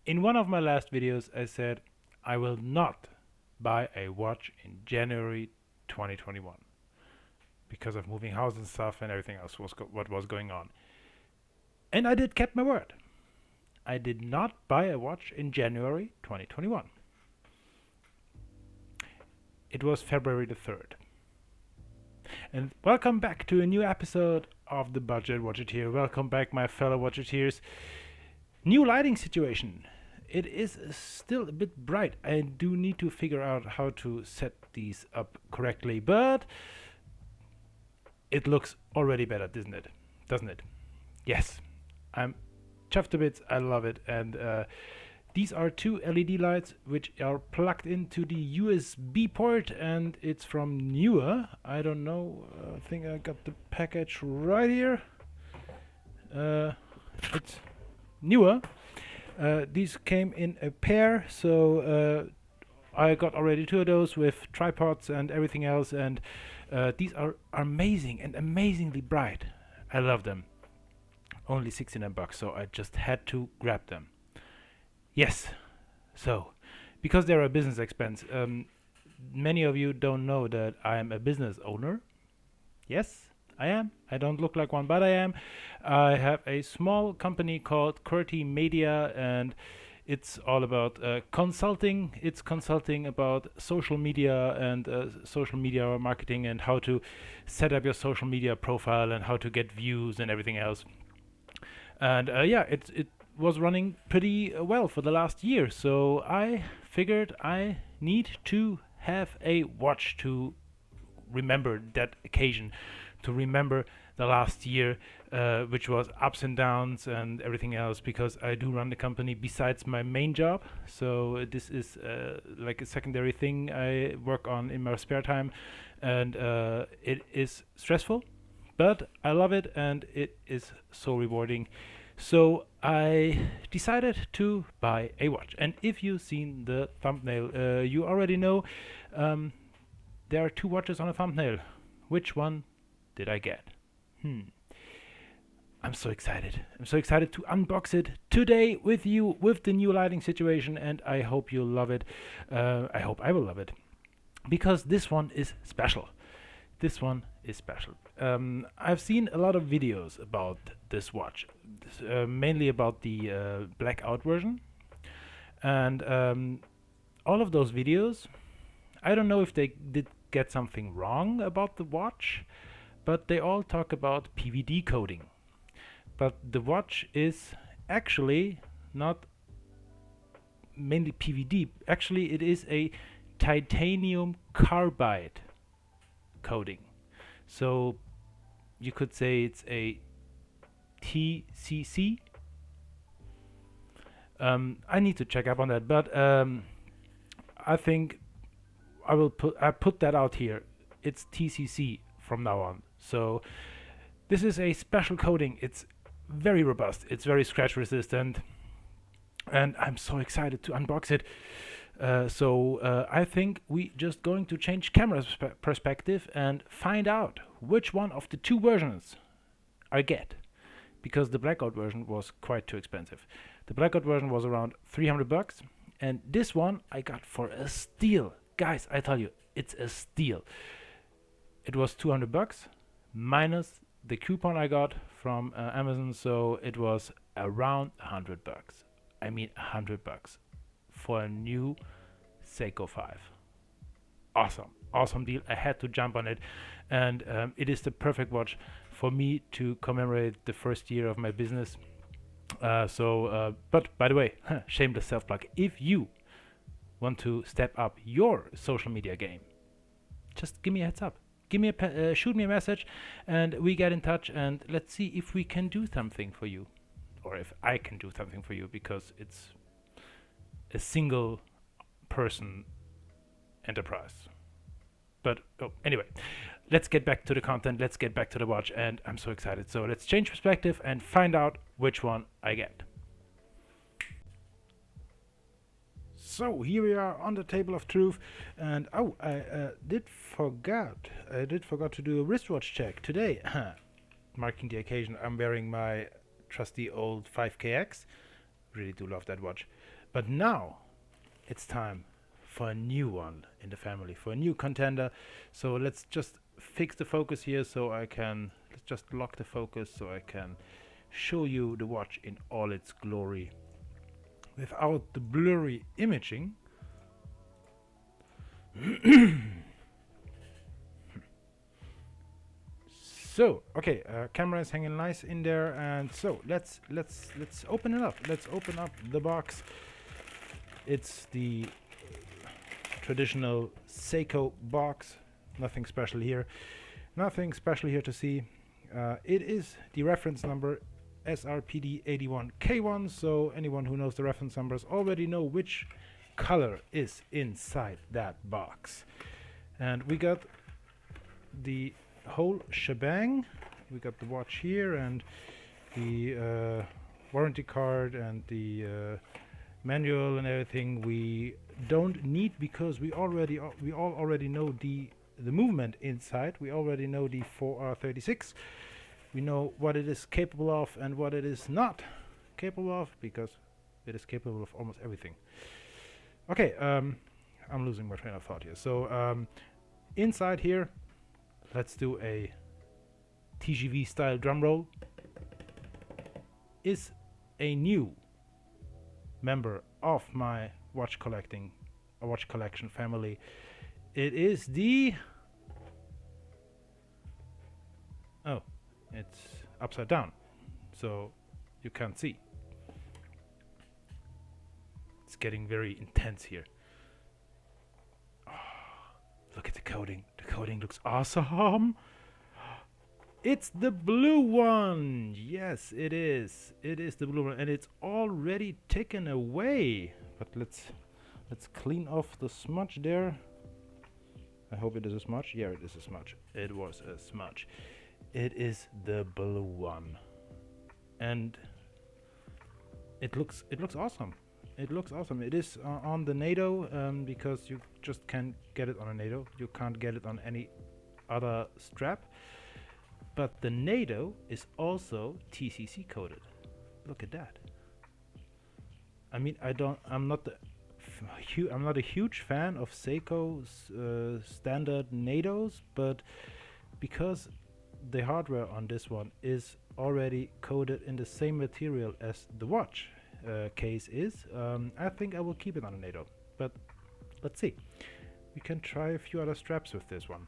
In one of my last videos, I said I will not buy a watch in January 2021 because of moving house and stuff and everything else what was going on. And I did kept my word. I did not buy a watch in January 2021. It was February the 3rd. And welcome back to a new episode of the Budget Watchateer. Welcome back, my fellow Watchateers. New lighting situation. It is still a bit bright. I do need to figure out how to set these up correctly, but it looks already better, doesn't it? Doesn't it? Yes. I'm chuffed to bits. I love it. And these are two LED lights which are plugged into the USB port, and it's from Newer. I don't know. I think I got the package right here. It's Newer. These came in a pair, so I got already two of those with tripods and everything else, and these are amazing and amazingly bright. I love them. Only $69, so I just had to grab them. Yes, so because they're a business expense, many of you don't know that I am a business owner. Yes, I am. I don't look like one, but I am. I have a small company called Qwerty Media, and it's all about consulting. It's consulting about social media and social media marketing and how to set up your social media profile and how to get views and everything else. And it was running pretty well for the last year. So I figured I need to have a watch to remember that occasion, to remember the last year, which was ups and downs and everything else, because I do run the company besides my main job. So this is like a secondary thing I work on in my spare time, and it is stressful, but I love it and it is so rewarding. So I decided to buy a watch. And if you've seen the thumbnail, you already know there are two watches on a thumbnail. Which one did I get? I'm so excited. I'm so excited to unbox it today with you with the new lighting situation, and I hope you'll love it. I hope I will love it, because this one is special. This one is special. I've seen a lot of videos about this watch, mainly about the Blackout version, and all of those videos, I don't know if they did get something wrong about the watch, but they all talk about PVD coating. But the watch is actually not mainly PVD. Actually, it is a titanium carbide coating. So you could say it's a TCC. I need to check up on that, but I think I put that out here. It's TCC from now on. So this is a special coating. It's very robust. It's very scratch resistant, and I'm so excited to unbox it. So I think we just going to change camera perspective and find out which one of the two versions I get, because the Blackout version was quite too expensive. The Blackout version was around $300, and this one I got for a steal. Guys, I tell you, it's a steal. It was $200 minus the coupon I got from Amazon, so it was around $100. I mean $100 for a new Seiko 5. Awesome deal. I had to jump on it, and it is the perfect watch for me to commemorate the first year of my business. But by the way, shameless self-plug, if you want to step up your social media game, just give me a heads up. Shoot me a message, and we get in touch, and let's see if we can do something for you, or if I can do something for you, because it's a single person enterprise. But anyway, let's get back to the content. Let's get back to the watch, and I'm so excited. So let's change perspective and find out which one I get. So here we are on the table of truth, and I did forget to do a wristwatch check today. Marking the occasion, I'm wearing my trusty old 5KX really do love that watch. But now it's time for a new one in the family, for a new contender. So let's just fix the focus here so I can, let's just lock the focus so I can show you the watch in all its glory without the blurry imaging. So okay, camera is hanging nice in there, and so let's open it up. Let's open up the box. It's the traditional Seiko box. Nothing special here. Nothing special here to see. It is the reference number SRPD81K1. So anyone who knows the reference numbers already know which color is inside that box. And we got the whole shebang. We got the watch here and the warranty card and the manual and everything. We don't need, because we all already know the movement inside. We already know the 4R36. We know what it is capable of and what it is not capable of, because it is capable of almost everything. Okay, I'm losing my train of thought here. So inside here, let's do a TGV style drum roll. Is a new member of my watch collection family. It is the, oh, it's upside down, so you can't see. It's getting very intense here. Look at the coating. The coating looks awesome. It's the blue one. Yes, it is. It is the blue one, and it's already taken away. But let's clean off the smudge there. I hope it is a smudge. Yeah, it is a smudge. It was a smudge. It is the blue one, and it looks awesome. It looks awesome. It is on the NATO, because you just can't get it on a NATO. You can't get it on any other strap. But the NATO is also TCC coded. Look at that. I mean, I'm not a huge fan of Seiko's standard NATOs, but because the hardware on this one is already coated in the same material as the watch case is, I think I will keep it on a NATO. But let's see. We can try a few other straps with this one.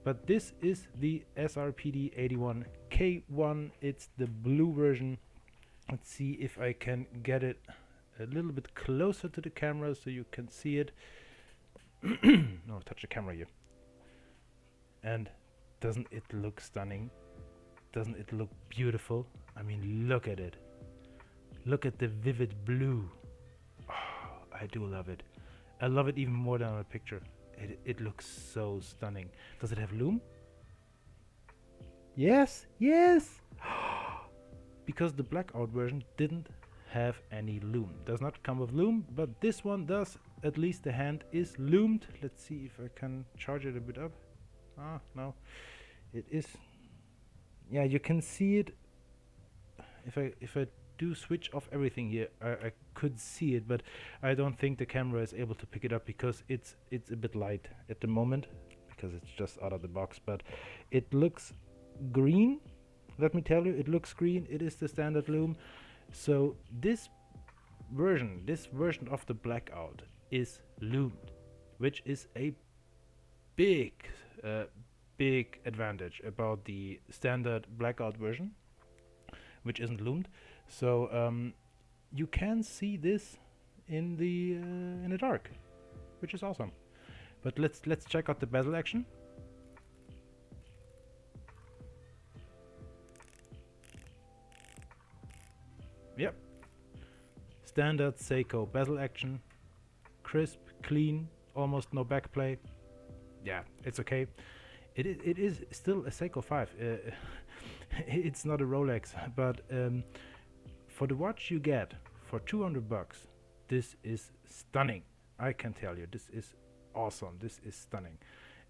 But this is the SRPD81K1. It's the blue version. Let's see if I can get it a little bit closer to the camera so you can see it. No, touch the camera here. And doesn't it look stunning? Doesn't it look beautiful? I mean, look at it. Look at the vivid blue. Oh, I do love it. I love it even more than on a picture. It looks so stunning. Does it have loom? Yes, yes. Because the Blackout version didn't have any loom. Does not come with loom, but this one does. At least the hand is loomed. Let's see if I can charge it a bit up. Ah, no. It is. Yeah, you can see it. If I do switch off everything here, I could see it, but I don't think the camera is able to pick it up because it's a bit light at the moment because it's just out of the box. But it looks green. Let me tell you, it looks green. It is the standard loom. So this version of the Blackout is loomed, which is a big advantage about the standard Blackout version, which isn't loomed. So you can see this in the dark, which is awesome. But let's check out the bezel action. Yep, standard Seiko bezel action, crisp, clean, almost no backplay. Yeah, it's okay. It is still a Seiko 5. It's not a Rolex, but for the watch you get for $200, this is stunning. I can tell you, this is awesome. This is stunning,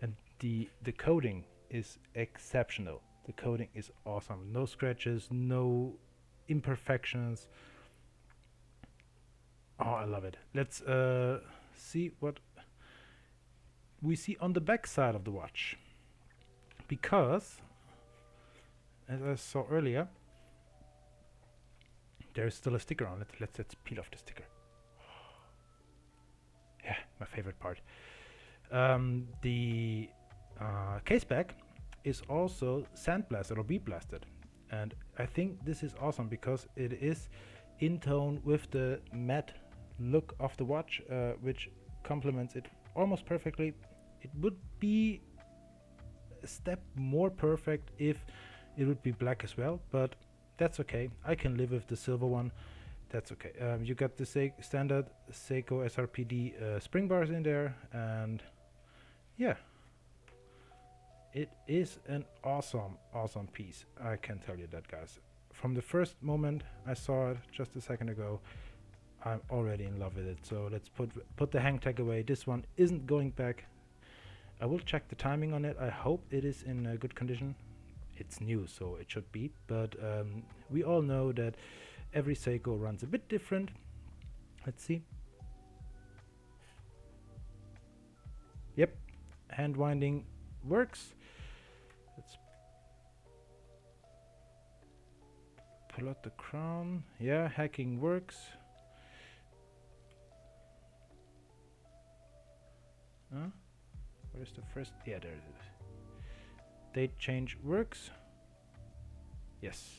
and the coating is exceptional. The coating is awesome. No scratches, no imperfections. Oh, I love it. Let's see what we see on the back side of the watch, because as I saw earlier, there is still a sticker on it. Let's peel off the sticker. Yeah, my favorite part. The case back is also sandblasted or bead blasted, and I think this is awesome because it is in tone with the matte look of the watch, which complements it almost perfectly. It would be a step more perfect if it would be black as well, but that's okay. I can live with the silver one. That's okay. You got the standard Seiko SRPD spring bars in there, and yeah, it is an awesome piece. I can tell you that, guys. From the first moment I saw it just a second ago, I'm already in love with it. So let's put the hang tag away. This one isn't going back. I will check the timing on it. I hope it is in good condition. It's new, so it should be, but we all know that every Seiko runs a bit different. Let's see. Yep, hand winding works. Let's pull out the crown. Yeah, hacking works. Where's the first? Yeah, there it is. Date change works. Yes,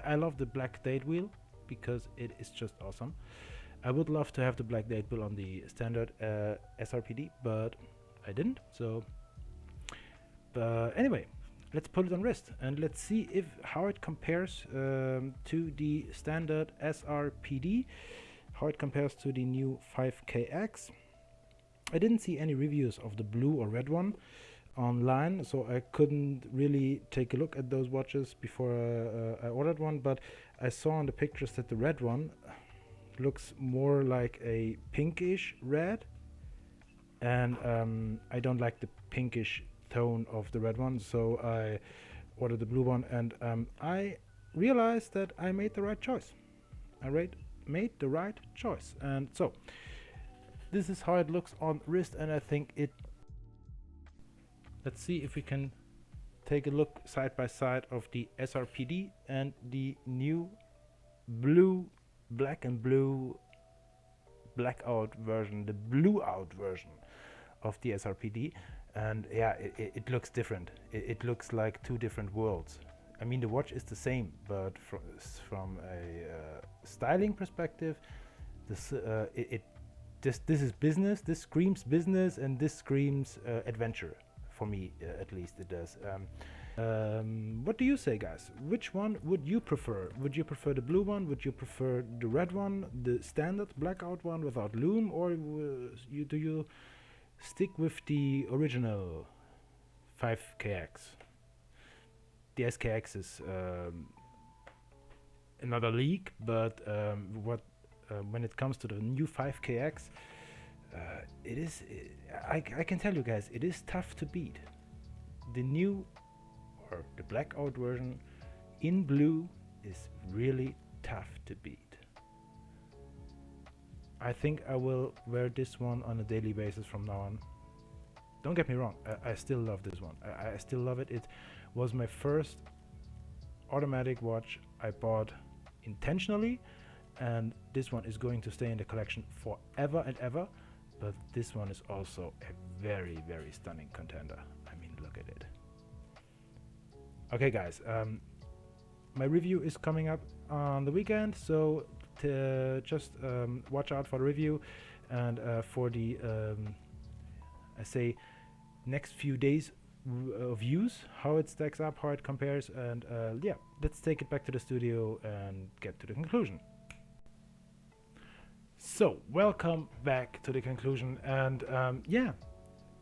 I love the black date wheel because it is just awesome. I would love to have the black date wheel on the standard SRPD, but I didn't. So, but anyway, let's put it on wrist and let's see how it compares to the standard SRPD, how it compares to the new 5KX. I didn't see any reviews of the blue or red one online, so I couldn't really take a look at those watches before I ordered one, but I saw on the pictures that the red one looks more like a pinkish red, and I don't like the pinkish tone of the red one, so I ordered the blue one, and I realized that I made the right choice. Made the right choice, and so this is how it looks on wrist, and I think it. Let's see if we can take a look side by side of the SRPD and the new black and blue blackout version, the blue out version of the SRPD, and yeah, it looks different. It looks like two different worlds. I mean, the watch is the same, but from a styling perspective, this is business. This screams business, and this screams adventure. For me, at least it does. What do you say, guys? Which one would you prefer? Would you prefer the blue one? Would you prefer the red one, the standard blackout one without loom, or do you stick with the original 5KX? The SKX is another league, but when it comes to the new 5KX, I can tell you guys, it is tough to beat. The new or the blackout version in blue is really tough to beat. I think I will wear this one on a daily basis from now on. Don't get me wrong, I still love this one. I still love it. It was my first automatic watch I bought intentionally, and this one is going to stay in the collection forever and ever. But this one is also a very, very stunning contender. I mean, look at it. Okay, guys, my review is coming up on the weekend, so just watch out for the review and for the I say next few days of use, how it stacks up, how it compares, and yeah, let's take it back to the studio and get to the conclusion. So, welcome back to the conclusion, and yeah,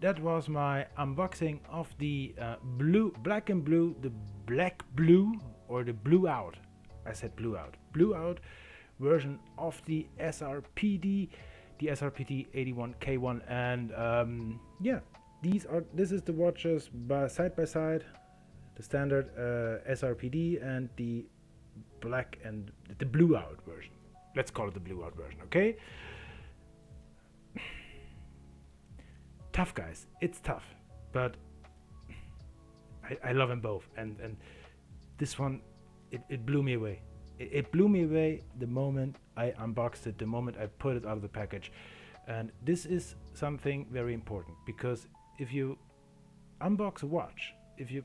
that was my unboxing of the black and blue, the black blue, or the blue out. I said blue out version of the SRPD, the SRPD 81K1, and yeah, this is the watches side by side, the standard SRPD and the black and the blue out version. Let's call it the blue out version, okay? tough, guys. It's tough, but I love them both. And this one, it blew me away. It blew me away the moment I unboxed it, the moment I put it out of the package. And this is something very important, because if you unbox a watch, if you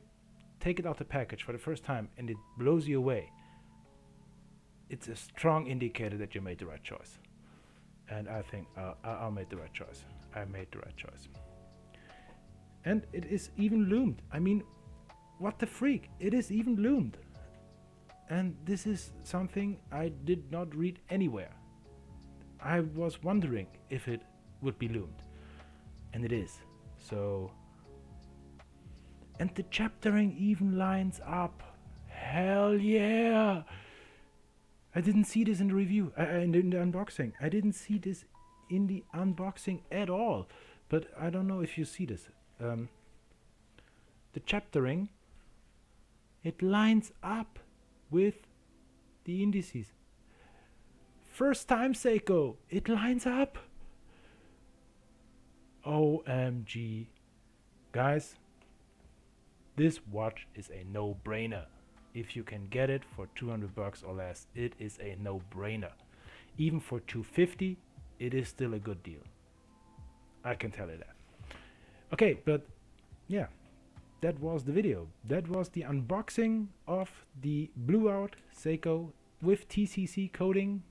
take it out the package for the first time and it blows you away, it's a strong indicator that you made the right choice. And I think I made the right choice. I made the right choice. And it is even loomed. I mean, what the freak? It is even loomed. And this is something I did not read anywhere. I was wondering if it would be loomed. And it is. So... And the chaptering even lines up. Hell yeah! I didn't see this in the review, in the unboxing. I didn't see this in the unboxing at all. But I don't know if you see this. The chaptering, it lines up with the indices. First time, Seiko, it lines up. OMG. Guys, this watch is a no-brainer. If you can get it for 200 bucks or less, it is a no-brainer. Even for 250, it is still a good deal. I can tell you that. Okay, but yeah, that was the video. That was the unboxing of the Blackout Seiko with TCC coating.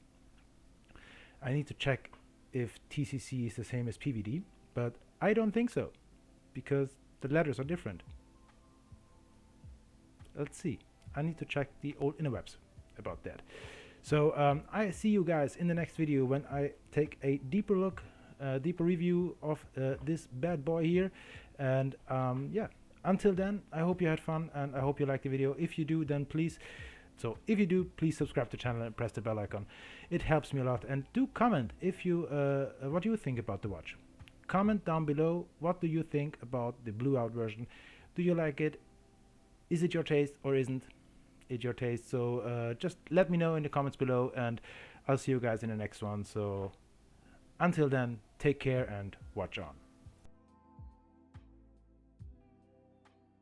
I need to check if TCC is the same as PVD, but I don't think so, because the letters are different. Let's see. I need to check the old interwebs about that. So I see you guys in the next video when I take a deeper look, deeper review of this bad boy here. And yeah, until then, I hope you had fun and I hope you liked the video. If you do, then please subscribe to the channel and press the bell icon. It helps me a lot. And do comment if you what do you think about the watch. Comment down below, what do you think about the Blackout version? Do you like it? Is it your taste or isn't it your taste? So just let me know in the comments below, and I'll see you guys in the next one. So until then, take care and watch on.